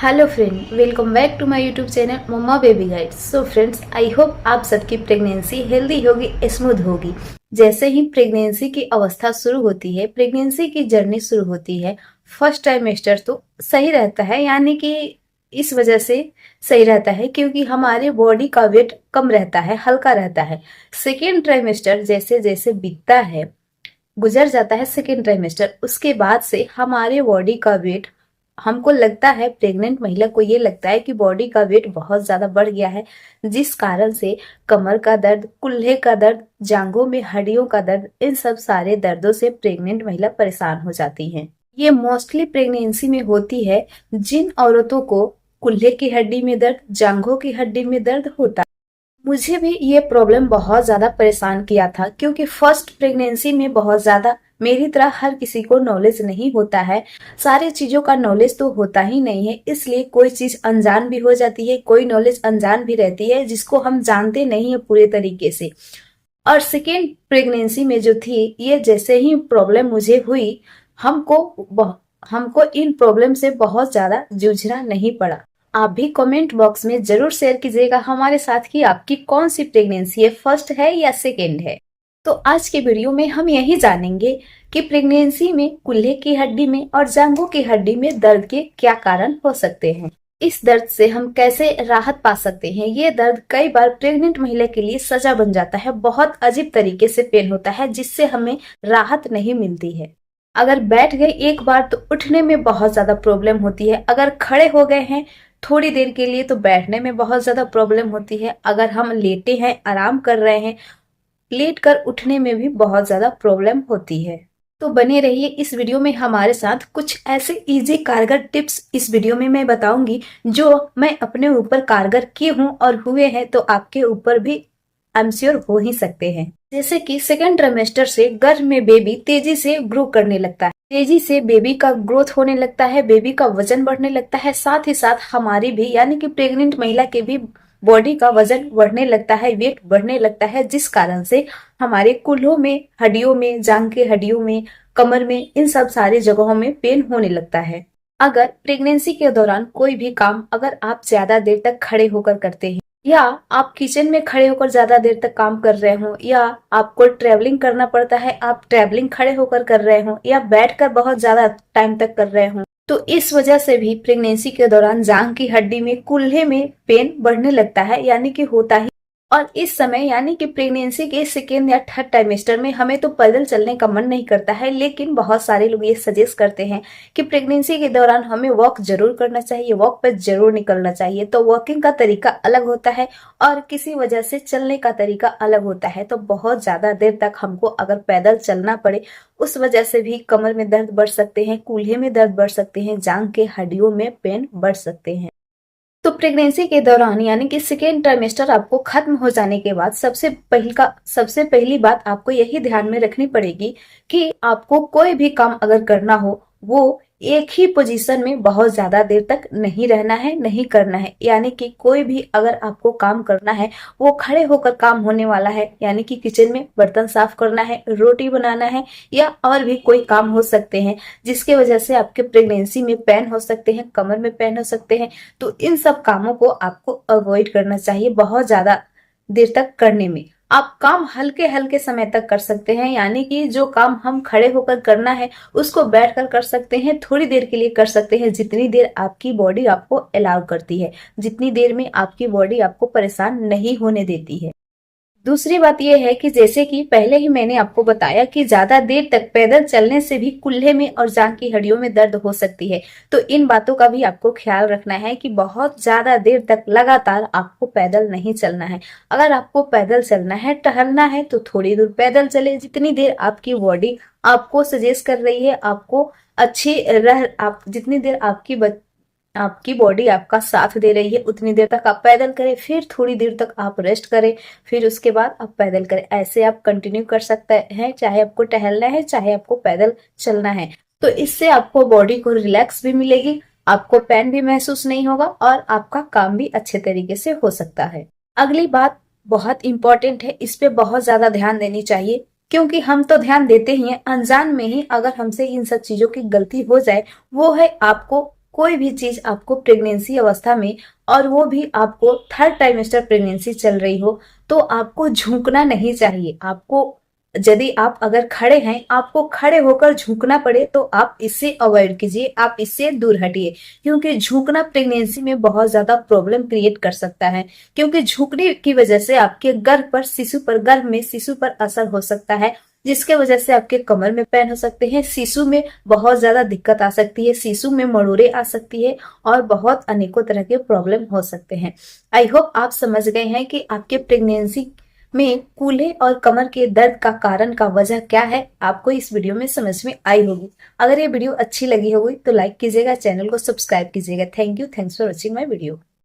Hello friend, welcome back to my YouTube channel mamma baby guide. So friends, I hope आप सबकी pregnancy healthy होगी, smooth होगी। जैसे ही pregnancy की अवस्था शुरू होती है, प्रेगनेंसी की जर्नी शुरू होती है, फर्स्ट ट्राइमेस्टर तो सही रहता है, यानी कि इस वजह से सही रहता है क्योंकि हमारे बॉडी का वेट कम रहता है, हल्का रहता है। सेकेंड ट्राइमेस्टर जैसे जैसे बीतता है, गुजर जाता है सेकेंड ट्राइमेस्टर, उसके बाद से हमारे बॉडी का वेट, हमको लगता है, प्रेग्नेंट महिला को ये लगता है कि बॉडी का वेट बहुत ज्यादा बढ़ गया है, जिस कारण से कमर का दर्द, कुल्हे का दर्द, जांघों में हड्डियों का दर्द, इन सब सारे दर्दों से प्रेग्नेंट महिला परेशान हो जाती है। ये मोस्टली प्रेगनेंसी में होती है जिन औरतों को कुल्हे की हड्डी में दर्द, जांघों की हड्डी में दर्द होता है। मुझे भी ये प्रॉब्लम बहुत ज्यादा परेशान किया था क्योंकि फर्स्ट प्रेगनेंसी में बहुत ज्यादा मेरी तरह हर किसी को नॉलेज नहीं होता है, सारी चीजों का नॉलेज तो होता ही नहीं है, इसलिए कोई चीज अनजान भी हो जाती है, कोई नॉलेज अनजान भी रहती है जिसको हम जानते नहीं है पूरे तरीके से। और सेकेंड प्रेगनेंसी में जो थी, ये जैसे ही प्रॉब्लम मुझे हुई, हमको इन प्रॉब्लम से बहुत ज्यादा जूझना नहीं पड़ा। आप भी कमेंट बॉक्स में जरूर शेयर कीजिएगा हमारे साथ कि आपकी कौन सी प्रेगनेंसी है, फर्स्ट है या सेकेंड है। तो आज के वीडियो में हम यही जानेंगे कि प्रेगनेंसी में कुल्हे की हड्डी में और जांघों की हड्डी में दर्द के क्या कारण हो सकते हैं, इस दर्द से हम कैसे राहत पा सकते हैं। ये दर्द कई बार प्रेग्नेंट महिला के लिए सजा बन जाता है, बहुत अजीब तरीके से पेन होता है जिससे हमें राहत नहीं मिलती है। अगर बैठ गए एक बार तो उठने में बहुत ज्यादा प्रॉब्लम होती है, अगर खड़े हो गए हैं थोड़ी देर के लिए तो बैठने में बहुत ज्यादा प्रॉब्लम होती है, अगर हम लेटे हैं, आराम कर रहे हैं, लेट कर उठने में भी बहुत ज्यादा प्रॉब्लम होती है। तो बने रहिए इस वीडियो में हमारे साथ। कुछ ऐसे इजी कारगर टिप्स इस वीडियो में मैं बताऊंगी जो मैं अपने ऊपर कारगर की हूँ और हुए हैं, तो आपके ऊपर भी आई एम श्योर हो ही सकते हैं। जैसे कि सेकेंड ट्राइमेस्टर से गर्भ में बेबी तेजी से ग्रो करने लगता है, तेजी से बेबी का ग्रोथ होने लगता है, बेबी का वजन बढ़ने लगता है, साथ ही साथ हमारी भी यानी कि प्रेग्नेंट महिला के भी बॉडी का वजन बढ़ने लगता है, वेट बढ़ने लगता है, जिस कारण से हमारे कुल्हों में, हड्डियों में, जांघ के हड्डियों में, कमर में, इन सब सारी जगहों में पेन होने लगता है। अगर प्रेगनेंसी के दौरान कोई भी काम अगर आप ज्यादा देर तक खड़े होकर करते हैं, या आप किचन में खड़े होकर ज्यादा देर तक काम कर रहे हो, या आपको ट्रेवलिंग करना पड़ता है, आप ट्रेवलिंग खड़े होकर कर रहे हो, या बैठकर बहुत ज्यादा टाइम तक कर रहे हो, तो इस वजह से भी प्रेगनेंसी के दौरान जांघ की हड्डी में, कुल्हे में पेन बढ़ने लगता है, यानी कि होता ही। और इस समय यानी कि प्रेगनेंसी के सेकेंड या थर्ड ट्राइमेस्टर में हमें तो पैदल चलने का मन नहीं करता है, लेकिन बहुत सारे लोग ये सजेस्ट करते हैं कि प्रेगनेंसी के दौरान हमें वॉक जरूर करना चाहिए, वॉक पर जरूर निकलना चाहिए। तो वॉकिंग का तरीका अलग होता है और किसी वजह से चलने का तरीका अलग होता है। तो बहुत ज्यादा देर तक हमको अगर पैदल चलना पड़े, उस वजह से भी कमर में दर्द बढ़ सकते हैं, कूल्हे में दर्द बढ़ सकते हैं, जांघ के हड्डियों में पेन बढ़ सकते हैं। तो प्रेगनेंसी के दौरान यानी कि सेकेंड ट्राइमेस्टर आपको खत्म हो जाने के बाद सबसे पहली बात आपको यही ध्यान में रखनी पड़ेगी कि आपको कोई भी काम अगर करना हो, वो एक ही पोजीशन में बहुत ज्यादा देर तक नहीं रहना है, नहीं करना है। यानी कि कोई भी अगर आपको काम करना है, वो खड़े होकर काम होने वाला है, यानी कि किचन में बर्तन साफ करना है, रोटी बनाना है, या और भी कोई काम हो सकते हैं जिसके वजह से आपके प्रेगनेंसी में पेन हो सकते हैं, कमर में पेन हो सकते हैं। तो इन सब कामों को आपको अवॉइड करना चाहिए बहुत ज्यादा देर तक करने में। आप काम हल्के हल्के समय तक कर सकते हैं, यानी कि जो काम हम खड़े होकर करना है उसको बैठकर कर सकते हैं, थोड़ी देर के लिए कर सकते हैं, जितनी देर आपकी बॉडी आपको अलाउ करती है, जितनी देर में आपकी बॉडी आपको परेशान नहीं होने देती है। दूसरी बात यह है कि जैसे कि पहले ही मैंने आपको बताया कि ज्यादा देर तक पैदल चलने से भी कुल्हे में और जांघ की हड्डियों में दर्द हो सकती है। तो इन बातों का भी आपको ख्याल रखना है कि बहुत ज्यादा देर तक लगातार आपको पैदल नहीं चलना है। अगर आपको पैदल चलना है, टहलना है, तो थोड़ी दूर पैदल चले, जितनी देर आपकी बॉडी आपको सजेस्ट कर रही है, आपको आप जितनी देर आपकी बॉडी आपका साथ दे रही है, उतनी देर तक आप पैदल करें, फिर थोड़ी देर तक आप रेस्ट करें, फिर उसके बाद आप पैदल करें। ऐसे आप कंटिन्यू कर सकते हैं, चाहे आपको टहलना है, चाहे आपको पैदल चलना है। तो इससे आपको बॉडी को रिलैक्स भी मिलेगी, आपको पेन भी महसूस नहीं होगा और आपका काम भी अच्छे तरीके से हो सकता है। अगली बात बहुत इंपॉर्टेंट है, इस पे बहुत ज्यादा ध्यान देनी चाहिए, क्योंकि हम तो ध्यान देते ही हैं, अनजान में ही अगर हमसे इन सब चीजों की गलती हो जाए, वो है आपको कोई भी चीज आपको प्रेगनेंसी अवस्था में, और वो भी आपको थर्ड ट्राइमेस्टर प्रेगनेंसी चल रही हो, तो आपको झुकना नहीं चाहिए। आपको, यदि आप अगर खड़े हैं, आपको खड़े होकर झुकना पड़े तो आप इससे अवॉइड कीजिए, आप इससे दूर हटिए, क्योंकि झुकना प्रेगनेंसी में बहुत ज्यादा प्रॉब्लम क्रिएट कर सकता है। क्योंकि झुकने की वजह से आपके गर्भ पर, शिशु पर, गर्भ में शिशु पर असर हो सकता है, जिसके वजह से आपके कमर में पेन हो सकते हैं, शिशु में बहुत ज्यादा दिक्कत आ सकती है, शिशु में मड़ोरे आ सकती है, और बहुत अनेकों तरह के प्रॉब्लम हो सकते हैं। आई होप आप समझ गए हैं कि आपके प्रेगनेंसी में कूल्हे और कमर के दर्द का कारण का वजह क्या है। आपको इस वीडियो में समझ में आई होगी। अगर ये वीडियो अच्छी लगी होगी तो लाइक कीजिएगा, चैनल को सब्सक्राइब कीजिएगा। Thank you, thanks for watching my video.